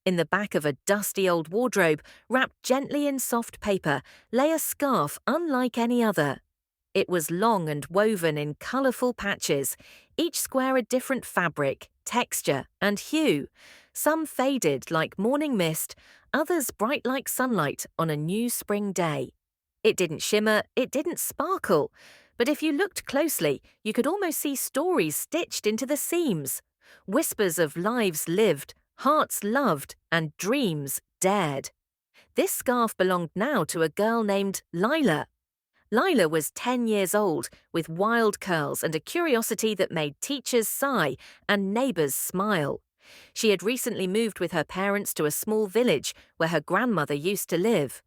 In the back of a dusty old wardrobe, wrapped gently in soft paper, lay a scarf unlike any other. It was long and woven in colourful patches, each square a different fabric, texture, and hue. Some faded like morning mist, others bright like sunlight on a new spring day. It didn't shimmer, it didn't sparkle, but if you looked closely, you could almost see stories stitched into the seams. Whispers of lives lived, hearts loved, and dreams dared. This scarf belonged now to a girl named Lila. Lila was 10 years old, with wild curls and a curiosity that made teachers sigh and neighbours smile. She had recently moved with her parents to a small village where her grandmother used to live.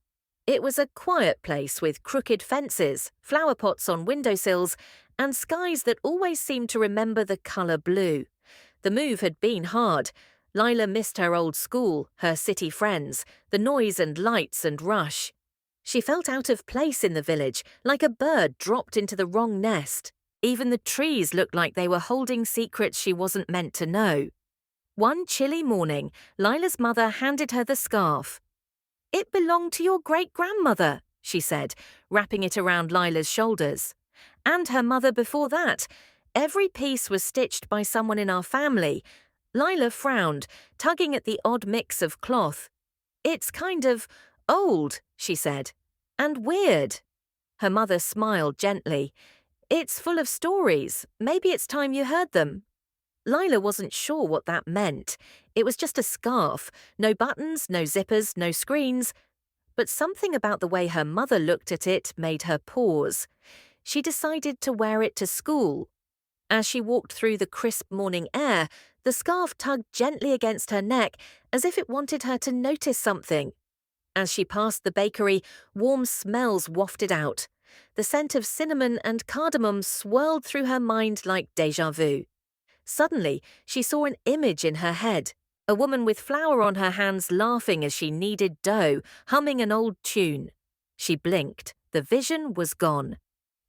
It was a quiet place with crooked fences, flower pots on windowsills, and skies that always seemed to remember the colour blue. The move had been hard. Lila missed her old school, her city friends, the noise and lights and rush. She felt out of place in the village, like a bird dropped into the wrong nest. Even the trees looked like they were holding secrets she wasn't meant to know. One chilly morning, Lila's mother handed her the scarf. "It belonged to your great-grandmother," she said, wrapping it around Lila's shoulders. "And her mother before that. Every piece was stitched by someone in our family." Lila frowned, tugging at the odd mix of cloth. "It's kind of old," she said, "and weird." Her mother smiled gently. "It's full of stories. Maybe it's time you heard them." Lila wasn't sure what that meant. It was just a scarf, no buttons, no zippers, no screens. But something about the way her mother looked at it made her pause. She decided to wear it to school. As she walked through the crisp morning air, the scarf tugged gently against her neck as if it wanted her to notice something. As she passed the bakery, warm smells wafted out. The scent of cinnamon and cardamom swirled through her mind like déjà vu. Suddenly, she saw an image in her head, a woman with flour on her hands laughing as she kneaded dough, humming an old tune. She blinked. The vision was gone.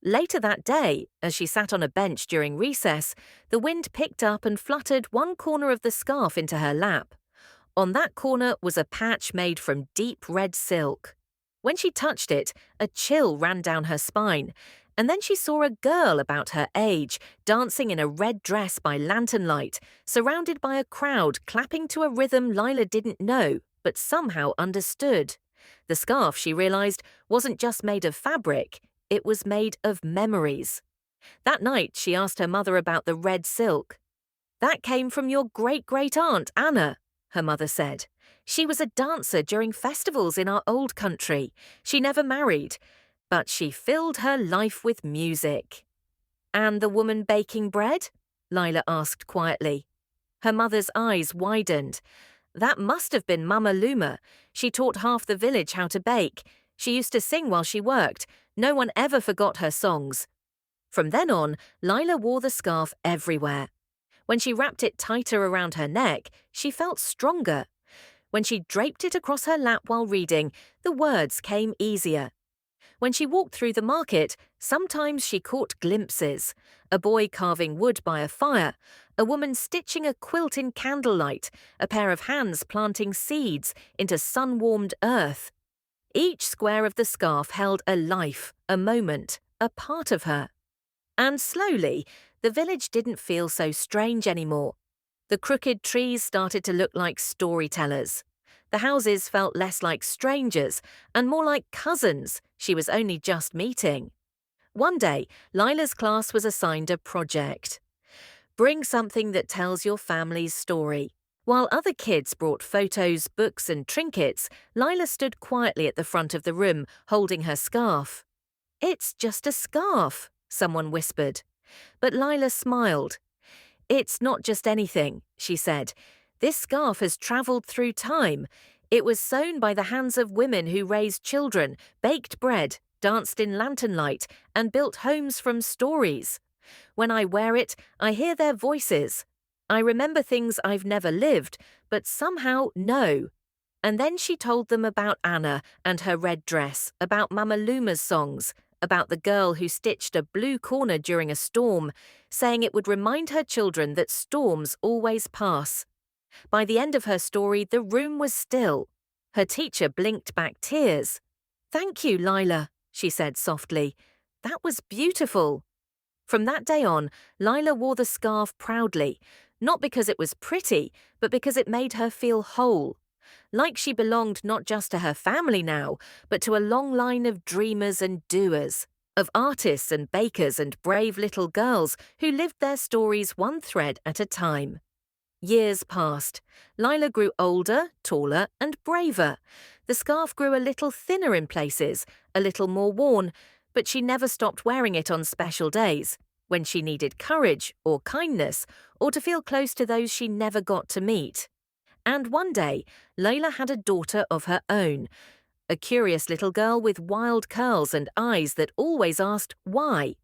Later that day, as she sat on a bench during recess, the wind picked up and fluttered one corner of the scarf into her lap. On that corner was a patch made from deep red silk. When she touched it, a chill ran down her spine, and then she saw a girl about her age, dancing in a red dress by lantern light, surrounded by a crowd clapping to a rhythm Lila didn't know, but somehow understood. The scarf, she realized, wasn't just made of fabric, it was made of memories. That night, she asked her mother about the red silk. "That came from your great-great-aunt, Anna," her mother said. "She was a dancer during festivals in our old country. She never married, but she filled her life with music." "And the woman baking bread?" Lila asked quietly. Her mother's eyes widened. "That must have been Mama Luma. She taught half the village how to bake. She used to sing while she worked. No one ever forgot her songs." From then on, Lila wore the scarf everywhere. When she wrapped it tighter around her neck, she felt stronger. When she draped it across her lap while reading, the words came easier. When she walked through the market, sometimes she caught glimpses. A boy carving wood by a fire, a woman stitching a quilt in candlelight, a pair of hands planting seeds into sun-warmed earth. Each square of the scarf held a life, a moment, a part of her. And slowly, the village didn't feel so strange anymore. The crooked trees started to look like storytellers. The houses felt less like strangers and more like cousins she was only just meeting. One day, Lila's class was assigned a project. Bring something that tells your family's story. While other kids brought photos, books, and trinkets, Lila stood quietly at the front of the room, holding her scarf. "It's just a scarf," someone whispered. But Lila smiled. "It's not just anything," she said. "This scarf has travelled through time. It was sewn by the hands of women who raised children, baked bread, danced in lantern light, and built homes from stories. When I wear it, I hear their voices. I remember things I've never lived, but somehow know." And then she told them about Anna and her red dress, about Mama Luma's songs, about the girl who stitched a blue corner during a storm, saying it would remind her children that storms always pass. By the end of her story, the room was still. Her teacher blinked back tears. "Thank you, Lila," she said softly. "That was beautiful." From that day on, Lila wore the scarf proudly, not because it was pretty, but because it made her feel whole. Like she belonged not just to her family now, but to a long line of dreamers and doers, of artists and bakers and brave little girls who lived their stories one thread at a time. Years passed. Lila grew older, taller, and braver. The scarf grew a little thinner in places, a little more worn, but she never stopped wearing it on special days, when she needed courage or kindness, or to feel close to those she never got to meet. And one day, Layla had a daughter of her own, a curious little girl with wild curls and eyes that always asked why.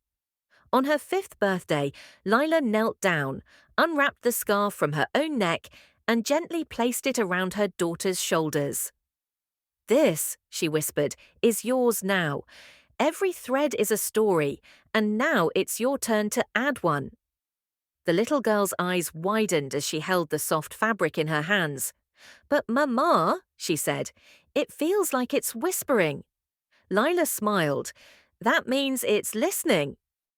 On her 5th birthday, Lila knelt down, unwrapped the scarf from her own neck, and gently placed it around her daughter's shoulders. "This," she whispered, "is yours now. Every thread is a story, and now it's your turn to add one." The little girl's eyes widened as she held the soft fabric in her hands. "But Mama," she said, "it feels like it's whispering." Lila smiled. "That means it's listening.